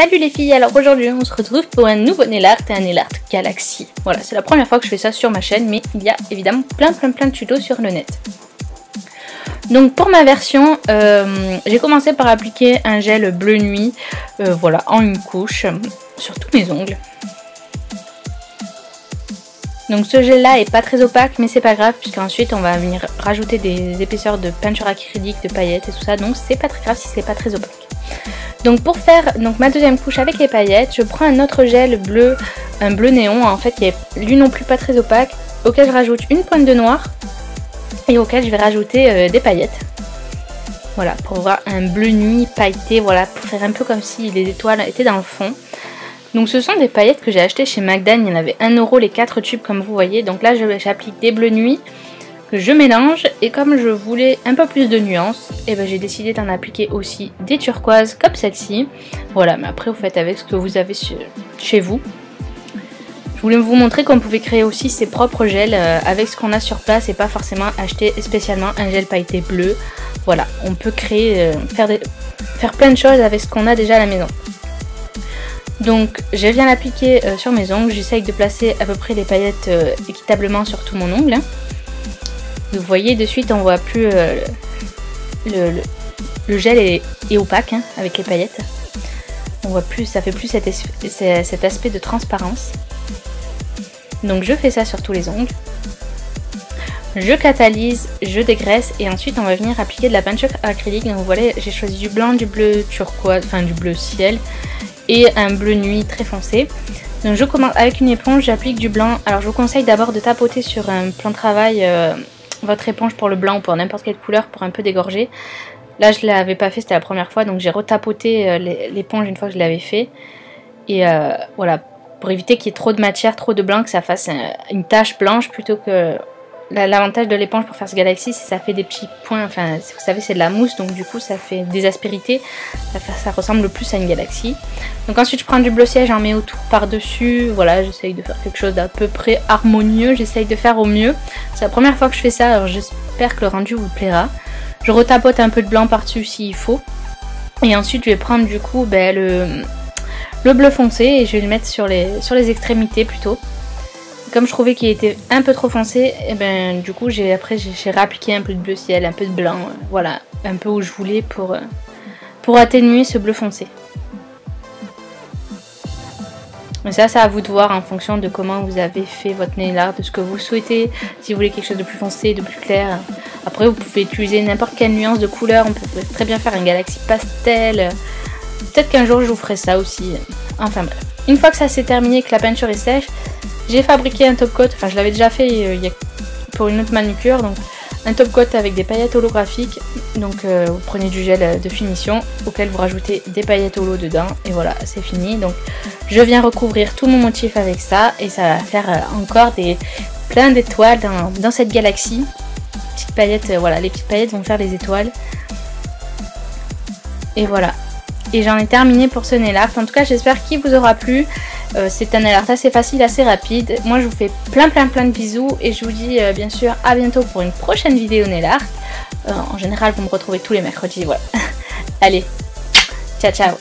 Salut les filles, alors aujourd'hui on se retrouve pour un nouveau nail art et un nail art galaxy. Voilà, c'est la première fois que je fais ça sur ma chaîne, mais il y a évidemment plein de tutos sur le net. Donc pour ma version, j'ai commencé par appliquer un gel bleu nuit, voilà, en une couche, sur tous mes ongles. Donc ce gel là est pas très opaque, mais c'est pas grave, puisqu'ensuite on va venir rajouter des épaisseurs de peinture acrylique, de paillettes et tout ça, donc c'est pas très grave si c'est pas très opaque. Donc pour faire ma deuxième couche avec les paillettes, je prends un autre gel bleu, un bleu néon en fait qui est lui non plus pas très opaque, auquel je rajoute une pointe de noir et auquel je vais rajouter des paillettes. Voilà, pour avoir un bleu nuit pailleté, voilà, pour faire un peu comme si les étoiles étaient dans le fond. Donc ce sont des paillettes que j'ai achetées chez Magdan, il y en avait 1 € les 4 tubes comme vous voyez. Donc là j'applique des bleus nuit que je mélange, et comme je voulais un peu plus de nuances, et ben j'ai décidé d'en appliquer aussi des turquoises comme celle-ci. Voilà, mais après vous faites avec ce que vous avez chez vous. Je voulais vous montrer qu'on pouvait créer aussi ses propres gels avec ce qu'on a sur place et pas forcément acheter spécialement un gel pailleté bleu. Voilà, on peut créer, faire plein de choses avec ce qu'on a déjà à la maison. Donc je viens l'appliquer sur mes ongles, j'essaye de placer à peu près les paillettes équitablement sur tout mon ongle. Vous voyez de suite on voit plus le gel est opaque hein, avec les paillettes. On voit plus, ça fait plus cet aspect de transparence. Donc je fais ça sur tous les ongles. Je catalyse, je dégraisse et ensuite on va venir appliquer de la peinture acrylique. Donc vous voyez j'ai choisi du blanc, du bleu turquoise, enfin du bleu ciel et un bleu nuit très foncé. Donc je commence avec une éponge, j'applique du blanc. Alors je vous conseille d'abord de tapoter sur un plan de travail votre éponge pour le blanc ou pour n'importe quelle couleur pour un peu dégorger. Là je l'avais pas fait, c'était la première fois, donc j'ai retapoté l'éponge une fois que je l'avais fait. Et voilà, pour éviter qu'il y ait trop de matière, trop de blanc, que ça fasse une tache blanche plutôt que... L'avantage de l'éponge pour faire ce galaxy, c'est que ça fait des petits points, enfin vous savez c'est de la mousse, donc du coup ça fait des aspérités, ça ressemble plus à une galaxie. Donc ensuite je prends du bleu ciel, j'en mets autour par-dessus, voilà, j'essaye de faire quelque chose d'à peu près harmonieux, j'essaye de faire au mieux. C'est la première fois que je fais ça, alors j'espère que le rendu vous plaira. Je retapote un peu de blanc par-dessus s'il faut. Et ensuite je vais prendre du coup le bleu foncé et je vais le mettre sur les extrémités plutôt. Comme je trouvais qu'il était un peu trop foncé, et ben du coup j'ai réappliqué un peu de bleu ciel, un peu de blanc, voilà, un peu où je voulais pour atténuer ce bleu foncé. Mais ça c'est à vous de voir en fonction de comment vous avez fait votre nail art, de ce que vous souhaitez, si vous voulez quelque chose de plus foncé, de plus clair. Après vous pouvez utiliser n'importe quelle nuance de couleur, on peut très bien faire un galaxy pastel. Peut-être qu'un jour je vous ferai ça aussi. Enfin bref. Une fois que ça s'est terminé, que la peinture est sèche, j'ai fabriqué un top coat, enfin je l'avais déjà fait pour une autre manucure, donc un top coat avec des paillettes holographiques. Donc vous prenez du gel de finition auquel vous rajoutez des paillettes holo dedans et voilà, c'est fini. Donc je viens recouvrir tout mon motif avec ça et ça va faire encore plein d'étoiles dans cette galaxie. Petites paillettes, voilà, les petites paillettes vont faire les étoiles. Et voilà. Et j'en ai terminé pour ce nail art. En tout cas j'espère qu'il vous aura plu. C'est un nail art assez facile, assez rapide. Moi je vous fais plein de bisous et je vous dis bien sûr à bientôt pour une prochaine vidéo nail art. En général vous me retrouvez tous les mercredis, voilà. Allez, ciao ciao.